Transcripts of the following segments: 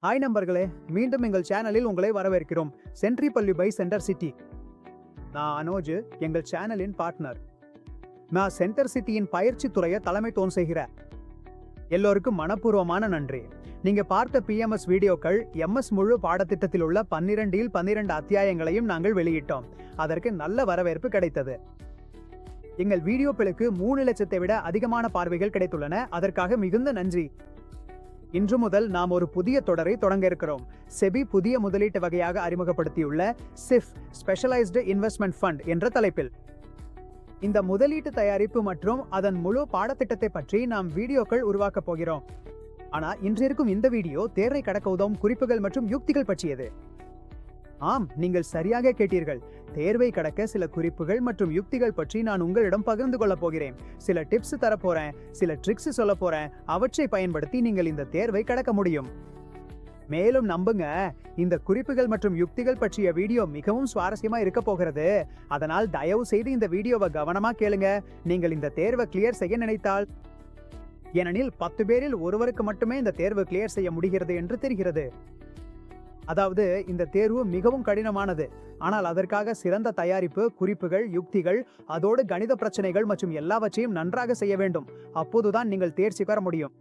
Hi நண்பர்களே, மீண்டும் எங்கள் சேனலில் உங்களை வரவேற்கிறோம். சென்ட்ரி பள்ளி பை சென்டர் சிட்டி. நான் அனோஜ், எங்கள் சேனலின் பார்ட்னர். நான் சென்டர் சிட்டியின் பயிற்சி துறையை தலைமைத்துவம் செய்கிறேன். எல்லோருக்கும் மனப்பூர்வமான நன்றி. நீங்க பார்த்த PMS வீடியோக்கள் MS முழு பாடத்திட்டத்தில் உள்ள 12 அத்தியாயங்களையும் நாங்கள் வெளியிட்டோம். அதற்கு நல்ல வரவேற்பு கிடைத்தது. எங்கள் வீடியோக்களுக்கு 3 லட்சத்தை விட அதிகமான பார்வைகள் கிடைத்துள்ளன. அதற்காக மிகுந்த நன்றி. இன்று முதல் நாம் ஒரு புதிய தொடரை தொடங்க இருக்கிறோம். செபி புதிய முதலீட்டு வகையாக அறிமுகப்படுத்தியுள்ள SIF ஸ்பெஷலைஸ்டு இன்வெஸ்ட்மெண்ட் ஃபண்ட் என்ற தலைப்பில் இந்த முதலீட்டு தயாரிப்பு மற்றும் அதன் முழு பாடத்திட்டத்தை பற்றி நாம் வீடியோக்கள் உருவாக்கப் போகிறோம். ஆனா இன்று இருக்கும் இந்த வீடியோ தேர்வை கடக்க உதவும் குறிப்புகள் மற்றும் யுக்திகள் பற்றியது. ஆம், நீங்கள் சரியாக கேட்டீர்கள். தேர்வை கடக்க சில குறிப்புகள் மற்றும் யுக்திகள் பற்றி நான் உங்களிடம் பகிர்ந்து கொள்ள போகிறேன். சில டிப்ஸ் தரப்போறேன், சில ட்ரிக்ஸ் சொல்ல போறேன். அவற்றை பயன்படுத்தி நீங்கள் இந்த தேர்வை கடக்க முடியும். மேலும் நம்புங்க, இந்த குறிப்புகள் மற்றும் யுக்திகள் பற்றிய வீடியோ மிகவும் சுவாரஸ்யமா இருக்க போகிறது. அதனால் தயவு செய்து இந்த வீடியோவை கவனமா கேளுங்க. நீங்கள் இந்த தேர்வை கிளியர் செய்ய நினைத்தால், ஏனெனில் 10 பேரில் ஒருவருக்கு மட்டுமே இந்த தேர்வு கிளியர் செய்ய முடிகிறது என்று தெரிகிறது. அதாவது இந்த தேர்வு மிகவும் கடினமானது. ஆனால் அதற்காக சிறந்த தயாரிப்பு, குறிப்புகள், யுக்திகள், அதோடு கணித பிரச்சனைகள் மற்றும் எல்லாவற்றையும் நன்றாக செய்ய வேண்டும். அப்போதுதான் நீங்கள் தேர்ச்சி பெற முடியும்.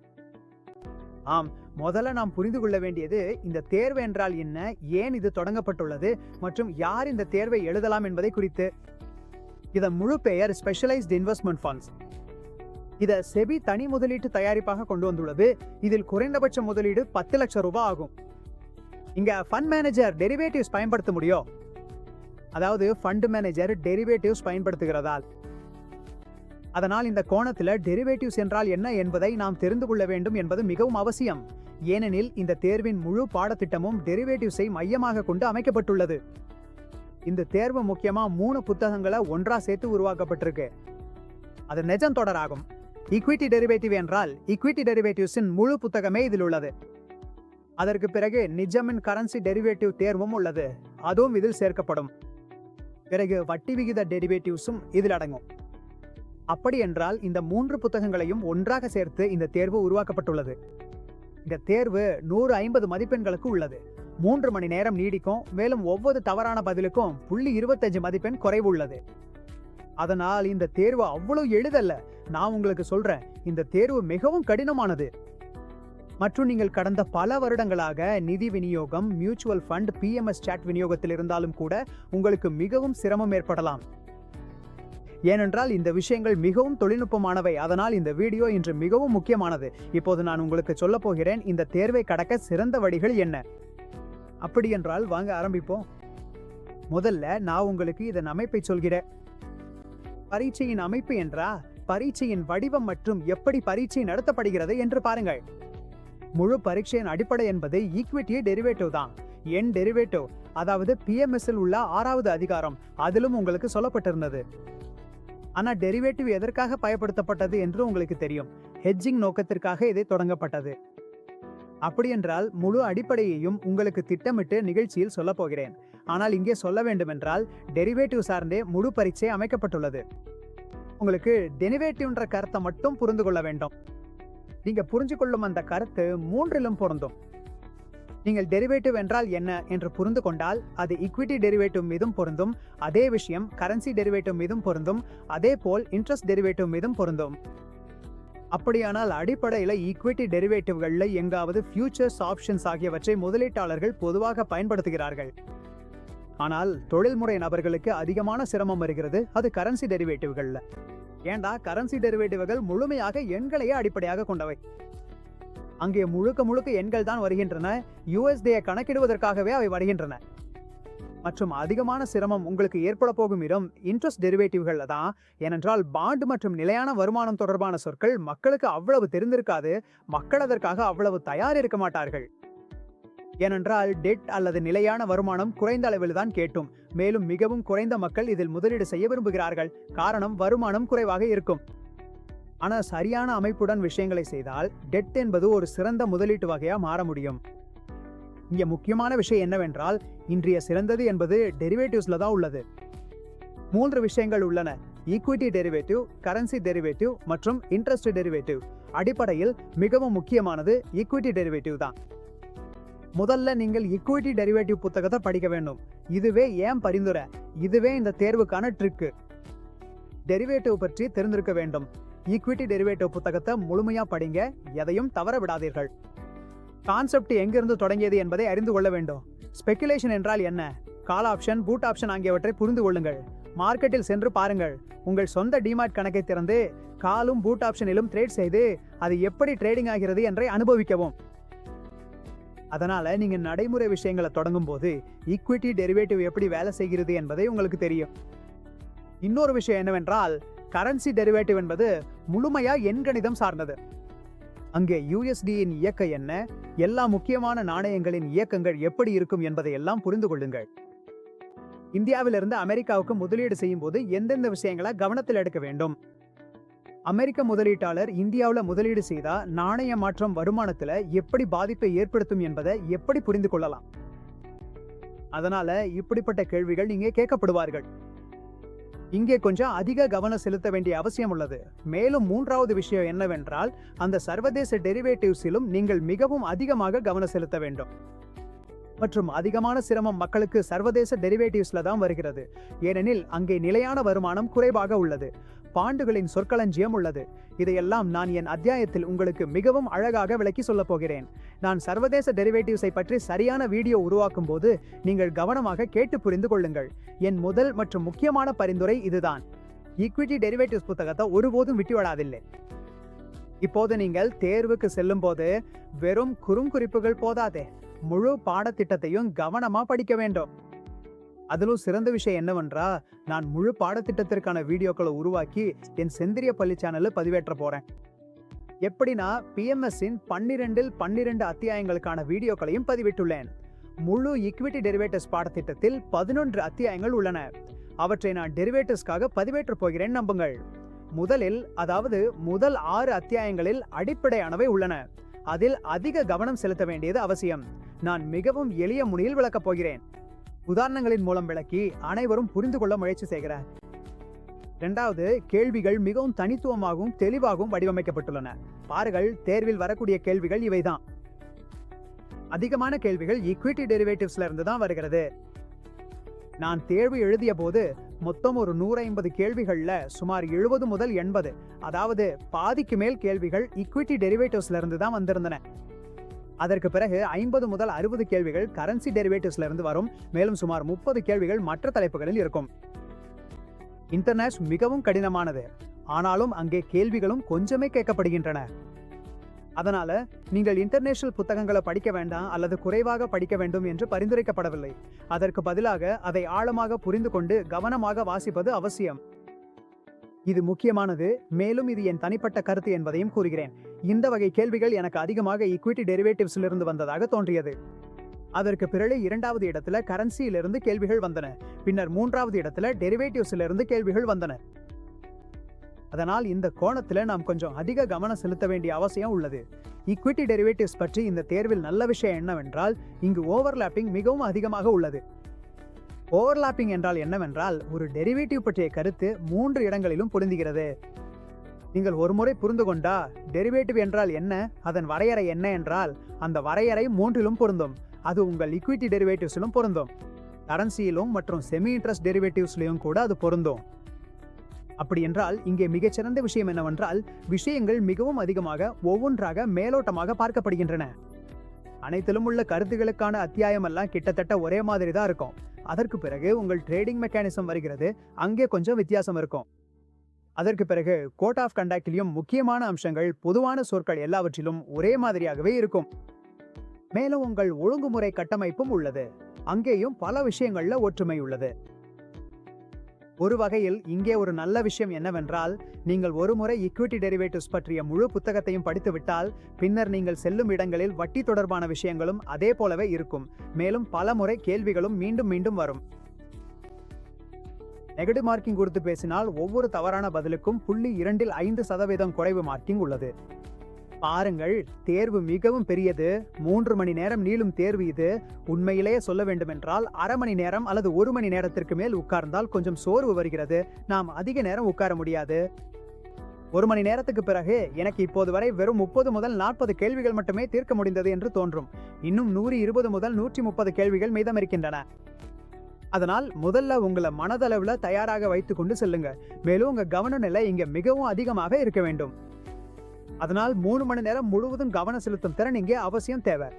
ஆம், முதல்ல நாம் புரிந்து கொள்ள வேண்டியது இந்த தேர்வு என்றால் என்ன, ஏன் இது தொடங்கப்பட்டுள்ளது மற்றும் யார் இந்த தேர்வை எழுதலாம் என்பதை குறித்து. இதன் முழு பெயர் ஸ்பெஷலைஸ்டு இன்வெஸ்ட்மெண்ட் ஃபண்ட்ஸ். இதை செபி தனி முதலீட்டு தயாரிப்பாக கொண்டு வந்துள்ளது. இதில் குறைந்தபட்ச முதலீடு 10 லட்சம் ரூபாய் ஆகும். இங்க ஃபண்ட் மேனேஜர் டெரிவேட்டிவ்ஸ் பயன்படுத்த முடியும். அதாவது ஃபண்ட் மேனேஜர் டெரிவேட்டிவ்ஸ் பயன்படுத்துகிறதால், அதனால் இந்த கோணத்தில் டெரிவேட்டிவ்ஸ் என்றால் என்ன என்பதை நாம் தெரிந்து கொள்ள வேண்டும் என்பது மிகவும் அவசியம். ஏனெனில் இந்த தேர்வின் முழு பாடத்திட்டமும் டெரிவேட்டிவ்ஸை மையமாக கொண்டு அமைக்கப்பட்டுள்ளது. இந்த தேர்வு முக்கியமா 3 புத்தகங்களை ஒன்றா சேர்த்து உருவாக்கப்பட்டிருக்கு. அது நிஜம் தொடராகும். ஈக்விட்டி டெரிவேட்டிவ் என்றால் ஈக்விட்டி டெரிவேட்டிவ்ஸின் முழு புத்தகமே இதில் உள்ளது. அதற்கு பிறகு நிஜமின் கரன்சி டெரிவேட்டிவ் தேர்வும் உள்ளது, அதுவும் இதில் சேர்க்கப்படும். பிறகு வட்டி விகித டெரிவேட்டிவ்ஸும் இதில் அடங்கும். அப்படி என்றால் இந்த 3 புத்தகங்களையும் ஒன்றாக சேர்த்து இந்த தேர்வு உருவாக்கப்பட்டுள்ளது. இந்த தேர்வு 150 மதிப்பெண்களுக்கு உள்ளது. 3 மணி நேரம் நீடிக்கும். மேலும் ஒவ்வொரு தவறான பதிலுக்கும் 0.25 மதிப்பெண் குறைவு உள்ளது. அதனால் இந்த தேர்வு அவ்வளவு எளிதல்ல. நான் உங்களுக்கு சொல்றேன், இந்த தேர்வு மிகவும் கடினமானது. மற்றும் நீங்கள் கடந்த பல வருடங்களாக நிதி விநியோகம், மியூச்சுவல் ஃபண்ட், PMS சாட் விநியோகத்தில் இருந்தாலும் கூட உங்களுக்கு மிகவும் சிரமம் ஏற்படலாம். ஏனென்றால் இந்த விஷயங்கள் மிகவும் தொழில்நுட்பமானவை. அதனால் இந்த வீடியோ இன்று மிகவும் முக்கியமானது. இப்போது நான் உங்களுக்கு சொல்ல போகிறேன் இந்த தேர்வை கடக்க சிறந்த வழிகள் என்ன. அப்படி என்றால் வாங்க ஆரம்பிப்போம். முதல்ல நான் உங்களுக்கு இதன் அமைப்பை சொல்கிறேன். பரீட்சையின் அமைப்பு என்றா பரீட்சையின் வடிவம் மற்றும் எப்படி பரீட்சை நடத்தப்படுகிறது என்று பாருங்கள். முழு பரீட்சையின் அடிப்படை என்பது ஈக்விட்டி டெரிவேட்டிவ் தான். என் டெரிவேட்டிவ், அதாவது PMS இல் உள்ள 6வது அதிகாரம், அதிலும் உங்களுக்கு சொல்லப்பட்டிருந்தது. ஆனா டெரிவேட்டிவ் எதற்காக பயன்படுத்தப்பட்டது என்று உங்களுக்கு தெரியும். ஹெட்ஜிங் நோக்கத்திற்காக இதை தொடங்கப்பட்டது. அப்படி என்றால் முழு அடிப்படையையும் உங்களுக்கு திட்டமிட்டு நிகழ்ச்சியில் சொல்ல போகிறேன். ஆனால் இங்கே சொல்ல வேண்டுமென்றால் டெரிவேட்டிவ் சார்ந்தே முழு பரீட்சை அமைக்கப்பட்டுள்ளது. உங்களுக்கு டெரிவேட்டிவ்ன்ற கருத்தை மட்டும் புரிந்து கொள்ள வேண்டும். நீங்க புரிஞ்சு கொள்ளும் அந்த கருத்து 3லும் பொருந்தும். நீங்கள் டெரிவேட்டிவ் என்றால் என்ன என்று புரிந்து கொண்டால் அது ஈக்விட்டி டெரிவேட்டிவ் மீதும் பொருந்தும். அதே விஷயம் கரன்சி டெரிவேட்டிவ் மீதும் பொருந்தும். அதே போல் இன்ட்ரெஸ்ட் டெரிவேட்டிவ் மீதும் பொருந்தும். அப்படியானால் அடிப்படையில் ஈக்விட்டி டெரிவேட்டிவ்கள்ல எங்காவது ஃபியூச்சர்ஸ், ஆப்ஷன்ஸ் ஆகியவற்றை முதலீட்டாளர்கள் பொதுவாக பயன்படுத்துகிறார்கள். ஆனால் தொழில்முறை நபர்களுக்கு அதிகமான சிரமம் வருகிறது. அது கரன்சி டெரிவேட்டிவ்கள்ல. ஏண்டா, கரன்சி டெரிவேட்டிவ்கள் முழுமையாக எண்களையே அடிப்படையாக கொண்டவை. அங்கே முழுக்க எண்கள் தான் வருகின்றன. USD கணக்கிடுவதற்காகவே அவை வருகின்றன. மற்றும் அதிகமான சிரமம் உங்களுக்கு ஏற்பட போகும் இடம் இன்ட்ரெஸ்ட் டெரிவேட்டிவ்கள்ல தான். ஏனென்றால் பாண்ட் மற்றும் நிலையான வருமானம் தொடர்பான சொற்கள் மக்களுக்கு அவ்வளவு தெரிந்திருக்காது. மக்கள் அதற்காக அவ்வளவு தயார் இருக்க மாட்டார்கள். ஏனென்றால் டெட் அல்லது நிலையான வருமானம் குறைந்த அளவில் தான் கேட்டும். மேலும் மிகவும் குறைந்த மக்கள் இதில் முதலீடு செய்ய விரும்புகிறார்கள். காரணம், வருமானம் குறைவாக இருக்கும். ஆனால் சரியான அமைப்புடன் விஷயங்களை செய்தால் டெட் என்பது ஒரு சிறந்த முதலீட்டு வகையா மாற முடியும். இங்க முக்கியமான விஷயம் என்னவென்றால், இன்றைய சிறந்தது என்பது டெரிவேட்டிவ்ஸ்ல தான் உள்ளது. 3 விஷயங்கள் உள்ளன: ஈக்விட்டி டெரிவேட்டிவ், கரன்சி டெரிவேட்டிவ் மற்றும் இன்ட்ரெஸ்ட் டெரிவேட்டிவ். அடிப்படையில் மிகவும் முக்கியமானது ஈக்விட்டி டெரிவேட்டிவ் தான். முதல்ல நீங்கள் ஈக்விட்டி டெரிவேட்டிவ் புத்தகத்தை படிக்க வேண்டும். இதுவே ஏன் பரிந்துரை, இதுவே இந்த தேர்வுக்கான ட்ரிக்கு. டெரிவேட்டிவ் பற்றி தெரிந்திருக்க வேண்டும். ஈக்விட்டி டெரிவேட்டிவ் புத்தகத்தை முழுமையா படிங்க, எதையும் தவற விடாதீர்கள். கான்செப்ட் எங்கிருந்து தொடங்கியது என்பதை அறிந்து கொள்ள வேண்டும். ஸ்பெகுலேஷன் என்றால் என்ன, கால் ஆப்ஷன், புட் ஆப்ஷன் ஆகியவற்றை புரிந்து கொள்ளுங்கள். மார்க்கெட்டில் சென்று பாருங்கள். உங்கள் சொந்த டிமாட் கணக்கை திறந்து காலும் பூட் ஆப்ஷனிலும் ட்ரேட் செய்து அது எப்படி ட்ரேடிங் ஆகிறது என்றை அனுபவிக்கவும். அதனால நீங்க நடைமுறை விஷயங்களை தொடங்கும் போது ஈக்விட்டி டெரிவேட்டிவ் எப்படி வேலை செய்கிறது என்பதை உங்களுக்கு தெரியும். இன்னொரு விஷயம் என்னவென்றால், கரன்சி டெரிவேட்டிவ் என்பது முழுமையா எண்கணிதம் சார்ந்தது. அங்கே யூஎஸ்டியின் இயக்க என்ன, எல்லா முக்கியமான நாணயங்களின் இயக்கங்கள் எப்படி இருக்கும் என்பதை எல்லாம் புரிந்து கொள்ளுங்கள். இந்தியாவிலிருந்து அமெரிக்காவுக்கு முதலீடு செய்யும் போது எந்தெந்த விஷயங்களை கவனத்தில் எடுக்க வேண்டும். அமெரிக்க முதலீட்டாளர் இந்தியாவில் முதலீடு செய்தா நாணய மாற்றம் வருமானத்துல எப்படி பாதிப்பை ஏற்படுத்தும் என்பதை எப்படி புரிந்து கொள்ளலாம். அதனால இப்படிப்பட்ட கேள்விகள் இங்கே கேட்கப்படுவார்கள். இங்கே கொஞ்சம் அதிக கவனம் செலுத்த வேண்டிய அவசியம் உள்ளது. மேலும் மூன்றாவது விஷயம் என்னவென்றால், அந்த சர்வதேச டெரிவேட்டிவ்ஸிலும் நீங்கள் மிகவும் அதிகமாக கவனம் செலுத்த வேண்டும். மற்றும் அதிகமான சிரமம் மக்களுக்கு சர்வதேச டெரிவேட்டிவ்ஸ்ல தான் வருகிறது. ஏனெனில் அங்கே நிலையான வருமானம் குறைவாக உள்ளது, பாண்டுகளின் சொற்களஞ்சியம் உள்ளது. இதையெல்லாம் நான் என் அத்தியாயத்தில் உங்களுக்கு மிகவும் அழகாக விளக்கி சொல்ல போகிறேன். நான் சர்வதேச டெரிவேட்டிவ்ஸை பற்றி சரியான வீடியோ உருவாக்கும் போது நீங்கள் கவனமாக கேட்டு புரிந்து கொள்ளுங்கள். என் முதல் மற்றும் முக்கியமான பரிந்துரை இதுதான். ஈக்விட்டி டெரிவேட்டிவ்ஸ் புத்தகத்தை ஒருபோதும் விட்டுவிடாதில்லை. இப்போது நீங்கள் தேர்வுக்கு செல்லும் போது வெறும் குறுங்குறிப்புகள் போதாதே, முழு பாடத்திட்டத்தையும் கவனமா படிக்க வேண்டும். அதிலும் சிறந்த விஷயம் என்னவென்றா, நான் முழு பாடத்திட்டத்திற்கான வீடியோக்களை உருவாக்கி என் செந்திரிய பள்ளி சேனலில் பதிவேற்ற போறேன். எப்படின்னா, பிஎம்எஸ்ஸின் 12 அத்தியாயங்களுக்கான வீடியோக்களையும் பதிவிட்டுள்ளேன். முழு ஈக்விட்டி டெரிவேட்டிவ்ஸ் பாடத்திட்டத்தில் 11 அத்தியாயங்கள் உள்ளன. அவற்றை நான் டெரிவேட்டிவ்ஸ்க்காக பதிவேற்ற போகிறேன், நம்புங்கள். முதல் 6 அத்தியாயங்களில் அடிப்படையானவை உள்ளன. அதில் அதிக கவனம் செலுத்த வேண்டியது அவசியம். நான் மிகவும் எளிய முறையில் விளக்கப் போகிறேன். உதாரணங்களின் மூலம் விளக்கி அனைவரும் புரிந்து கொள்ள முயற்சி செய்கிறேன். இரண்டாவது, கேள்விகள் மிகவும் தனித்துவமாகவும் தெளிவாகவும் வடிவமைக்கப்பட்டுள்ளன. பாருங்கள், தேர்வில் வரக்கூடிய கேள்விகள் இவைதான். அதிகமான கேள்விகள் ஈக்விட்டி டெரிவேட்டிவ்ஸ்ல இருந்து தான் வருகிறது. நான் தேர்வு எழுதிய போது மொத்தம் ஒரு 150 கேள்விகள்ல சுமார் 70 முதல் 80, அதாவது பாதிக்கு மேல் கேள்விகள் ஈக்விட்டி டெரிவேட்டிவ்ஸ்ல இருந்து தான் வந்திருந்தன. அதற்கு பிறகு 50 முதல் 60 கேள்விகள் கரன்சி டெரிவேட்டிவ்ஸ்ல இருந்து வரும். மேலும் சுமார் 30 கேள்விகள் மற்ற தலைப்புகளில் இருக்கும். இன்டர்நேஷனல் மிகவும் கடினமானது, ஆனாலும் அங்கே கேள்விகளும் கொஞ்சமே கேட்கப்படுகின்றன. அதனால நீங்கள் இன்டர்நேஷனல் புத்தகங்களை படிக்க வேண்டாம் அல்லது குறைவாக படிக்க வேண்டும் என்று பரிந்துரைக்கப்படவில்லை. அதற்கு பதிலாக அதை ஆழமாக புரிந்து கொண்டு கவனமாக வாசிப்பது அவசியம். இது முக்கியமானது. மேலும் இது என் தனிப்பட்ட கருத்து என்பதையும் கூறுகிறேன். இந்த வகை கேள்விகள் எனக்கு அதிகமாக ஈக்விட்டி டெரிவேட்டிவ்ஸ்ல இருந்து வந்ததாக தோன்றியது. அதற்கு பிறகு 2வது இடத்துல கரன்சியிலிருந்து கேள்விகள் வந்தன. பின்னர் 3வது இடத்துல டெரிவேட்டிவ்ஸ்ல இருந்து கேள்விகள் வந்தன. அதனால் இந்த கோணத்துல நாம் கொஞ்சம் அதிக கவனம் செலுத்த வேண்டிய அவசியம் உள்ளது. ஈக்விட்டி டெரிவேட்டிவ்ஸ் பற்றி இந்த தேர்வில் நல்ல விஷயம் என்னவென்றால், இங்கு ஓவர்லாப்பிங் மிகவும் அதிகமாக உள்ளது. ஓவர்லாப்பிங் என்றால் என்னவென்றால், ஒரு டெரிவேட்டிவ் பற்றிய கருத்து 3 இடங்களிலும் பொருந்துகிறது. நீங்கள் ஒருமுறை புரிந்து கொண்டா டெரிவேட்டிவ் என்றால் என்ன, அதன் வரையறை என்ன என்றால், அந்த வரையறை 3லும் பொருந்தும். அது உங்கள் ஈக்விட்டி டெரிவேட்டிவ்ஸிலும் பொருந்தும். கரன்சியிலும் மற்றும் செமி இன்ட்ரெஸ்ட் டெரிவேட்டிவ்ஸ்லையும் கூட அது பொருந்தும். அப்படி என்றால் இங்கே மிகச்சிறந்த விஷயம் என்னவென்றால், விஷயங்கள் மிகவும் அதிகமாக ஒவ்வொன்றாக மேலோட்டமாக பார்க்கப்படுகின்றன. அனைத்திலும் உள்ள கருத்துகளுக்கான அத்தியாயம் எல்லாம் கிட்டத்தட்ட ஒரே மாதிரி தான் இருக்கும். அதற்கு பிறகு உங்கள் ட்ரேடிங் மெக்கானிசம் வருகிறது, அங்கே கொஞ்சம் வித்தியாசம் இருக்கும். அதற்கு பிறகு கோட் ஆஃப் கண்டக்டிலும் முக்கியமான அம்சங்கள், பொதுவான சொற்கள் எல்லாவற்றிலும் ஒரே மாதிரியாகவே இருக்கும். மேலும் உங்கள் ஒழுங்குமுறை கட்டமைப்பும் உள்ளது, அங்கேயும் பல விஷயங்கள்ல ஒற்றுமை உள்ளது. ஒரு வகையில் இங்கே ஒரு நல்ல விஷயம் என்னவென்றால், நீங்கள் ஒருமுறை ஈக்விட்டி டெரிவேட்டிவ்ஸ் பற்றிய முழு புத்தகத்தையும் படித்துவிட்டால் பின்னர் நீங்கள் செல்லும் இடங்களில் வட்டி தொடர்பான விஷயங்களும் அதே போலவே இருக்கும். மேலும் பல முறை கேள்விகளும் மீண்டும் மீண்டும் வரும். நெகட்டிவ் மார்க்கிங் குறித்து பேசினால் ஒவ்வொரு தவறான பதிலுக்கும் 0.25% குறைவு மார்க்கிங் உள்ளது. பாருங்கள், தேர்வு மிகவும் பெரியது. 3 மணி நேரம் நீளும் தேர்வு இது. உண்மையிலேயே சொல்ல வேண்டுமென்றால் அரை மணி நேரம் அல்லது 1 மணி நேரத்திற்கு மேல் உட்கார்ந்தால் கொஞ்சம் சோர்வு வருகிறது. நாம் அதிக நேரம் உட்கார முடியாது. 1 மணி நேரத்துக்கு பிறகு எனக்கு இப்போது வரை வெறும் 30 முதல் 40 கேள்விகள் மட்டுமே தீர்க்க முடிந்தது என்று தோன்றும். இன்னும் 120 முதல் 130 கேள்விகள் மீதம் இருக்கின்றன. அதனால் முதல்ல உங்களை மனதளவுல தயாராக வைத்துக் கொண்டு செல்லுங்க. மேலும் உங்க கவன நிலை இங்க மிகவும் அதிகமாக இருக்க வேண்டும். அதனால் 3 மணி நேரம் முழுவதும் கவனம் செலுத்தும் திறன் இங்கே அவசியம் தேவை.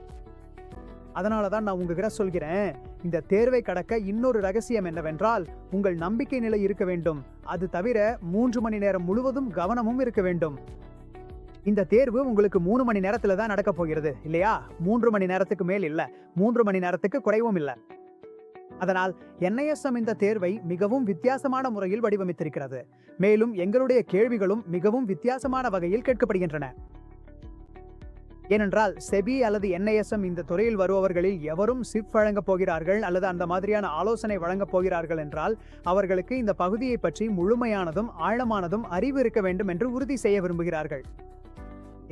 அதனாலதான் நான் உங்ககிட்ட சொல்கிறேன், இந்த தேர்வை கடக்க இன்னொரு ரகசியம் என்னவென்றால் உங்கள் நம்பிக்கை நிலை இருக்க வேண்டும். அது தவிர 3 மணி நேரம் முழுவதும் கவனமும் இருக்க வேண்டும். இந்த தேர்வு உங்களுக்கு 3 மணி நேரத்துல தான் நடக்க போகிறது இல்லையா? 3 மணி நேரத்துக்கு மேல் இல்ல, 3 மணி நேரத்துக்கு குறைவும் இல்ல. அதனால் NISM இந்த தேர்வை மிகவும் வித்தியாசமான முறையில் வடிவமைத்திருக்கிறது. மேலும் எங்களுடைய கேள்விகளும் மிகவும் வித்தியாசமான வகையில் கேட்கப்படுகின்றன. ஏனென்றால் செபி அல்லது NISM இந்த துறையில் வருபவர்களில் எவரும் சிப் வழங்கப் போகிறார்கள் அல்லது அந்த மாதிரியான ஆலோசனை வழங்கப் போகிறார்கள் என்றால் அவர்களுக்கு இந்த பகுதியை பற்றி முழுமையானதும் ஆழமானதும் அறிவு இருக்க வேண்டும் என்று உறுதி செய்ய விரும்புகிறார்கள்.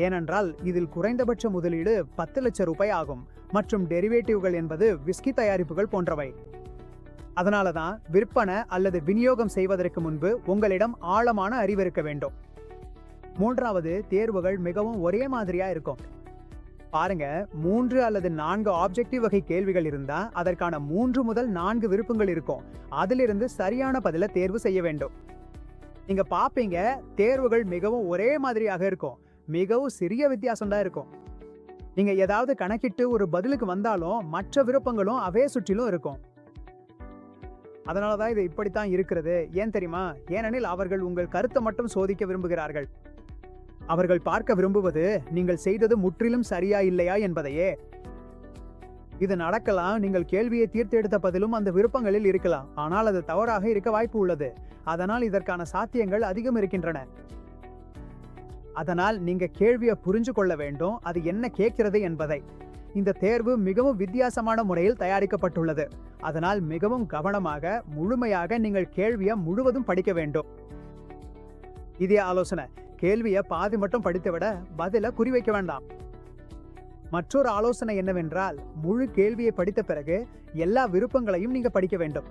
ஏனென்றால் இதில் குறைந்தபட்ச முதலீடு 10 லட்சம் ரூபாய் ஆகும் மற்றும் டெரிவேட்டிவ்கள் என்பது விஸ்கி தயாரிப்புகள் போன்றவை. அதனாலதான் விற்பனை அல்லது விநியோகம் செய்வதற்கு முன்பு உங்களிடம் ஆழமான அறிவு இருக்க வேண்டும். 3வது, தேர்வுகள் மிகவும் ஒரே மாதிரியா இருக்கும். பாருங்க, 3 அல்லது 4 ஆப்ஜெக்டிவ் வகை கேள்விகள் இருந்தா அதற்கான 3 முதல் 4 விருப்பங்கள் இருக்கும். அதிலிருந்து சரியான பதிலை தேர்வு செய்ய வேண்டும். நீங்க பாப்பீங்க, தேர்வுகள் மிகவும் ஒரே மாதிரியாக இருக்கும். மிகவும் சிறிய வித்தியாசம் தான் இருக்கும். நீங்க ஏதாவது கணக்கிட்டு ஒரு பதிலுக்கு வந்தாலும் மற்ற விருப்பங்களும் அவே சுற்றிலும் இருக்கும். அதனாலதான் இது இப்படித்தான் இருக்கிறது. ஏன் தெரியுமா? ஏனெனில் அவர்கள் உங்கள் கருத்தை மட்டும் சோதிக்க விரும்புகிறார்கள். அவர்கள் பார்க்க விரும்புவது நீங்கள் செய்தது முற்றிலும் சரியா இல்லையா என்பதையே. இது நடக்கலாம், நீங்கள் கேள்வியை தீர்த்தெடுத்த பதிலும் அந்த விருப்பங்களில் இருக்கலாம், ஆனால் அது தவறாக இருக்க வாய்ப்பு உள்ளது. அதனால் இதற்கான சாத்தியங்கள் அதிகம் இருக்கின்றன. அதனால் நீங்க கேள்வியை புரிஞ்சு கொள்ள வேண்டும், அது என்ன கேட்கிறது என்பதை. இந்த தேர்வு மிகவும் வித்தியாசமான முறையில் தயாரிக்கப்பட்டுள்ளது. அதனால் மிகவும் கவனமாக முழுமையாக நீங்கள் கேள்வியை முழுவதும் படிக்க வேண்டும். இதே ஆலோசனை, கேள்வியை பாதி மட்டும் படித்துவிட பதில குறிவைக்க வேண்டாம். மற்றொரு ஆலோசனை என்னவென்றால், முழு கேள்வியை படித்த பிறகு எல்லா விருப்பங்களையும் நீங்க படிக்க வேண்டும்.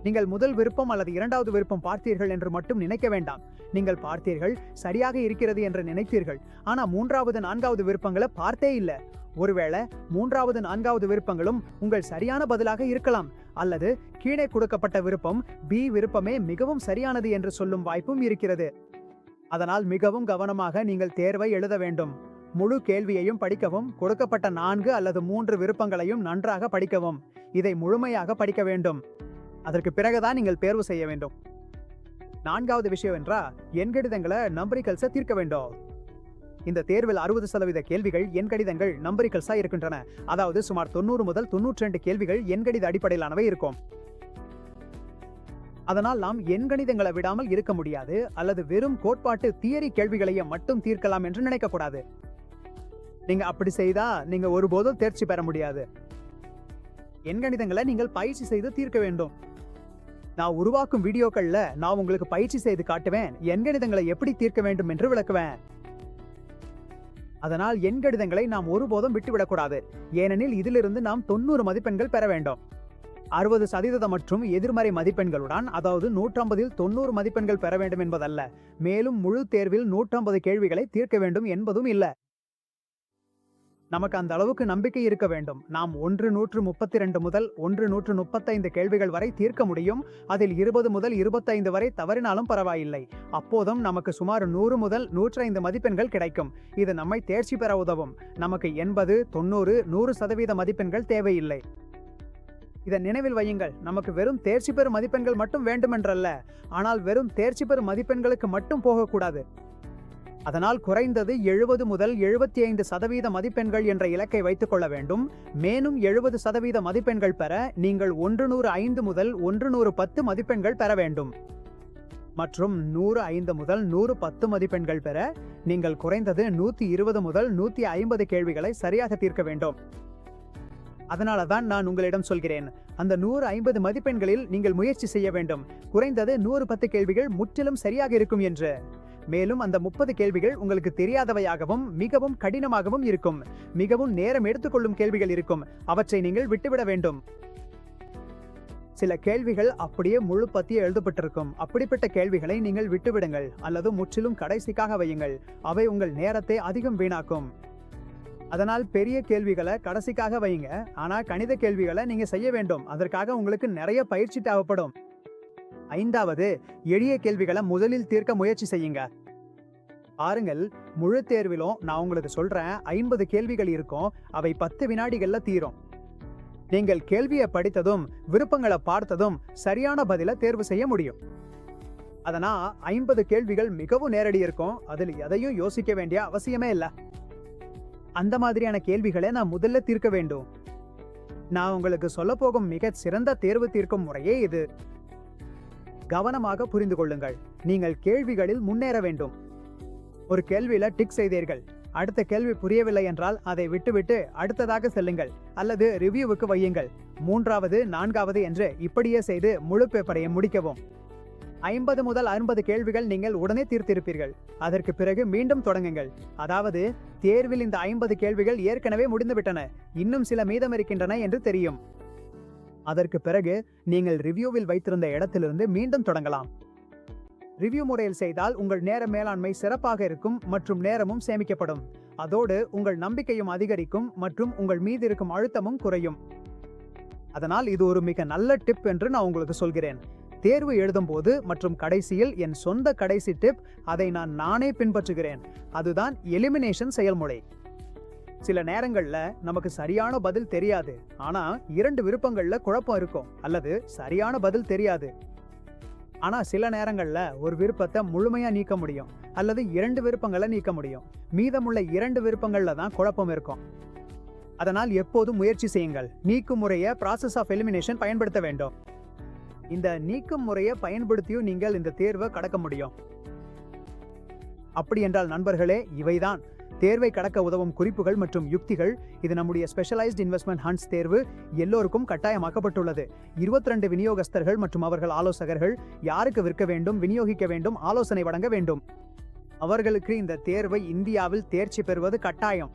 நீங்கள் முதல் விருப்பம் அல்லது 2வது விருப்பம் பார்த்தீர்கள் என்று மட்டும் நினைக்க வேண்டாம். நீங்கள் பார்த்தீர்கள், சரியாக இருக்கிறது என்று நினைத்தீர்கள். ஆனா 3வது 4வது விருப்பங்களை பார்த்தே இல்லை. ஒருவேளை 3வது 4வது விருப்பங்களும் உங்கள் சரியான பதிலாக இருக்கலாம். அல்லது கீழே கொடுக்கப்பட்ட விருப்பம் B விருப்பமே மிகவும் சரியானது என்று சொல்லும் வாய்ப்பும் இருக்கிறது. அதனால் மிகவும் கவனமாக நீங்கள் தேர்வை எழுத வேண்டும். முழு கேள்வியையும் படிக்கவும், கொடுக்கப்பட்ட 4 அல்லது 3 விருப்பங்களையும் நன்றாக படிக்கவும். இதை முழுமையாக படிக்க வேண்டும். அதற்கு பிறகுதான் நீங்கள் தேர்வு செய்ய வேண்டும். 4வது விஷயம் என்றால் எண்கணிதங்களை நம்பரிக்கல்ஸை தீர்க்க வேண்டும். இந்த தேர்வில் 60% கேள்விகள் எண்கணிதங்கள் நம்பரிக்கல்ஸா இருக்கின்றன. அதாவது சுமார் 90 முதல் 92 கேள்விகள் எண்கணித அடிப்படையிலானவை இருக்கும். அதனால் நாம் எண்கணிதங்களை விடாமல் இருக்க முடியாது அல்லது வெறும் கோட்பாட்டு தியரி கேள்விகளையே மட்டும் தீர்க்கலாம் என்று நினைக்க கூடாது. நீங்க அப்படி செய்தா நீங்க ஒருபோதும் தேர்ச்சி பெற முடியாது. எண்கணிதங்களை நீங்கள் பயிற்சி செய்து தீர்க்க வேண்டும். நான் உருவாக்கும் வீடியோக்கள்ல நான் உங்களுக்கு பயிற்சி செய்து காட்டுவேன், எண்கணிதங்களை எப்படி தீர்க்க வேண்டும் என்று விளக்குவேன். அதனால் எண்கணிதங்களை நாம் ஒருபோதும் விட்டுவிடக்கூடாது. ஏனெனில் இதிலிருந்து நாம் 90 மதிப்பெண்கள் பெற வேண்டும். 60% மற்றும் எதிர்மறை மதிப்பெண்களுடன், அதாவது 150இல் 90 மதிப்பெண்கள் பெற வேண்டும் என்பதல்ல. மேலும் முழு தேர்வில் 150 கேள்விகளை தீர்க்க வேண்டும் என்பதும் இல்லை. நமக்கு அந்த அளவுக்கு நம்பிக்கை இருக்க வேண்டும். நாம் 132 முதல் 135 கேள்விகள் வரை தீர்க்க முடியும். அதில் 20 முதல் 25 வரை தவறினாலும் பரவாயில்லை. அப்போதும் நமக்கு சுமார் 100 முதல் 105 மதிப்பெண்கள் கிடைக்கும். இது நம்மை தேர்ச்சி பெற உதவும். நமக்கு 80, 90, 100% மதிப்பெண்கள் தேவையில்லை. இதை நினைவில் வையுங்கள். நமக்கு வெறும் தேர்ச்சி பெறும் மதிப்பெண்கள் மட்டும் வேண்டுமென்றல்ல, ஆனால் வெறும் தேர்ச்சி பெறும் மதிப்பெண்களுக்கு மட்டும் போகக்கூடாது. அதனால் குறைந்தது 70 முதல் 75% மதிப்பெண்கள் என்ற இலக்கை வைத்துக் கொள்ள வேண்டும். மேலும் 70% மதிப்பெண்கள் பெற நீங்கள் 105 முதல் 110 மதிப்பெண்கள் பெற வேண்டும். மற்றும் 105 முதல் 110 மதிப்பெண்கள் பெற நீங்கள் குறைந்தது 120 முதல் 150 கேள்விகளை சரியாக தீர்க்க வேண்டும். அதனாலதான் நான் உங்களிடம் சொல்கிறேன், அந்த 150 மதிப்பெண்களில் நீங்கள் முயற்சி செய்ய வேண்டும். குறைந்தது 110 கேள்விகள் முற்றிலும் சரியாக இருக்கும் என்று. மேலும் அந்த 30 கேள்விகள் உங்களுக்கு தெரியாதவையாகவும் மிகவும் கடினமாகவும் இருக்கும். மிகவும் நேரம் எடுத்துக்கொள்ளும் கேள்விகள் இருக்கும். அவற்றை நீங்கள் விட்டுவிட வேண்டும். சில கேள்விகள் அப்படியே முழு பத்திய எழுதப்பட்டிருக்கும். அப்படிப்பட்ட கேள்விகளை நீங்கள் விட்டுவிடுங்கள் அல்லது முற்றிலும் கடைசிக்காக வையுங்கள். அவை உங்கள் நேரத்தை அதிகம் வீணாக்கும். அதனால் பெரிய கேள்விகளை கடைசிக்காக வையுங்க. ஆனா கணித கேள்விகளை நீங்க செய்ய வேண்டும். அதற்காக உங்களுக்கு நிறைய பயிற்சி தேவைப்படும். 5வது, எளிய கேள்விகளை முதலில் தீர்க்க முயற்சி செய்யுங்க. பாருங்கள், முழு தேர்விலும் நான் உங்களுக்கு சொல்றேன், 50 கேள்விகள் இருக்கும். அவை 10 வினாடிகள்ல தீரும். நீங்கள் கேள்வியை படித்ததும் விருப்பங்களை பார்த்ததும் சரியான பதிலை தேர்வு செய்ய முடியும். அதனால் 50 கேள்விகள் மிகவும் நேரடி இருக்கும். அதில் எதையும் யோசிக்க வேண்டிய அவசியமே இல்லை. அந்த மாதிரியான கேள்விகளை நான் முதல்ல தீர்க்க வேண்டும். நான் உங்களுக்கு சொல்ல போகும் மிக சிறந்த தேர்வு தீர்க்கும் முறையே இது. கவனமாக புரிந்து கொள்ளுங்கள். நீங்கள் கேள்விகளில் முன்னேற வேண்டும். ஒரு கேள்வியில டிக் செய்தீர்கள். அடுத்த கேள்வி புரியவில்லை என்றால் அதை விட்டுவிட்டு அடுத்ததாக செல்லுங்கள் அல்லது ரிவ்யூவுக்கு வையுங்கள். 3வது 4வது என்று இப்படியே செய்து முழு பேப்பரையும் முடிக்கவும். 50 முதல் 60 கேள்விகள் நீங்கள் உடனே தீர்த்திருப்பீர்கள். அதற்கு பிறகு மீண்டும் தொடங்குங்கள். அதாவது தேர்வில் இந்த 50 கேள்விகள் ஏற்கனவே முடிந்துவிட்டன, இன்னும் சில மீதம் இருக்கின்றன என்று தெரியும். அதற்கு பிறகு நீங்கள் ரிவ்யூவில் வைத்திருந்த இடத்திலிருந்து மீண்டும் தொடங்கலாம். ரிவ்யூ முறையில் செய்தால் உங்கள் நேர மேலாண்மை சிறப்பாக இருக்கும் மற்றும் நேரமும் சேமிக்கப்படும். அதோடு உங்கள் நம்பிக்கையும் அதிகரிக்கும் மற்றும் உங்கள் மீது இருக்கும் அழுத்தமும் குறையும். அதனால் இது ஒரு மிக நல்ல டிப் என்று நான் உங்களுக்கு சொல்கிறேன். தேர்வு எழுதும் போது மற்றும் கடைசியில் என் சொந்த கடைசி டிப், அதை நானே பின்பற்றுகிறேன். அதுதான் எலிமினேஷன் செயல்முறை. சில நேரங்கள்ல நமக்கு சரியான பதில் தெரியாது. ஆனா 2 விருப்பங்கள்ல குழப்பம் இருக்கும் அல்லது சரியான பதில் தெரியாது. ஆனா சில நேரங்கள்ல ஒரு விருப்பத்தை முழுமையா நீக்க முடியும் அல்லது 2 விருப்பங்களை நீக்க முடியும். மீதமுள்ள 2 விருப்பங்கள்ல தான் குழப்பம் இருக்கும். அதனால் எப்போதும் முயற்சி செய்யுங்கள். நீக்கும் முறையை ப்ராசஸ் ஆஃப் எலிமினேஷன் பயன்படுத்த வேண்டும். இந்த நீக்கும் முறையை பயன்படுத்தியும் நீங்கள் இந்த தேர்வை கடக்க முடியும். அப்படி என்றால் நண்பர்களே, இவைதான் தேர்வை கடக்க உதவும் குறிப்புகள் மற்றும் யுக்திகள். இது நம்முடைய ஸ்பெஷலைஸ்ட் இன்வெஸ்ட்மெண்ட் ஹண்ட்ஸ் தேர்வு எல்லோருக்கும் கட்டாயமாக்கப்பட்டுள்ளது. 22 விநியோகஸ்தர்கள் மற்றும் அவர்கள் ஆலோசகர்கள் யாருக்கு விற்க வேண்டும், விநியோகிக்க வேண்டும், ஆலோசனை வழங்க வேண்டும். அவர்களுக்கு இந்த தேர்வை இந்தியாவில் தேர்ச்சி பெறுவது கட்டாயம்.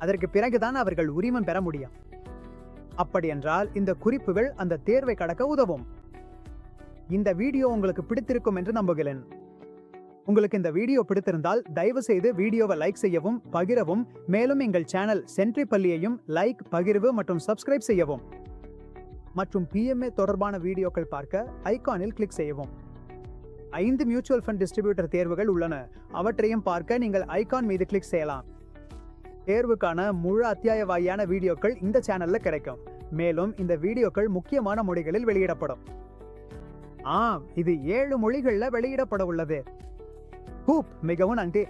அதற்கு பிறகுதான் அவர்கள் உரிமம் பெற முடியும். அப்படி என்றால் இந்த குறிப்புகள் அந்த தேர்வை கடக்க உதவும். இந்த வீடியோ உங்களுக்கு பிடித்திருக்கும் என்று நம்புகிறேன். உங்களுக்கு இந்த வீடியோ பிடித்திருந்தால் தயவு செய்து வீடியோவை லைக் செய்யவும் பகிரவும். மேலும் எங்கள் சேனல் சென்ட்ரி பள்ளியையும் லைக், பகிர்வு மற்றும் சப்ஸ்கிரைப் செய்யவும். மற்றும் PMA தொடர்பான வீடியோக்கள் பார்க்க ஐகானில் கிளிக் செய்யவும். 5 மியூச்சுவல் ஃபண்ட் டிஸ்ட்ரிபியூட்டர் தேர்வுகள் உள்ளன. அவற்றையும் பார்க்க நீங்கள் ஐகான் மீது கிளிக் செய்யலாம். தேர்வுக்கான முழு அத்தியாய வாரியான வீடியோக்கள் இந்த சேனல்ல கிடைக்கும். மேலும் இந்த வீடியோக்கள் முக்கியமான மொழிகளில் வெளியிடப்படும். இது 7 மொழிகள்ல வெளியிடப்பட உள்ளது. மிகவும் நன்றி.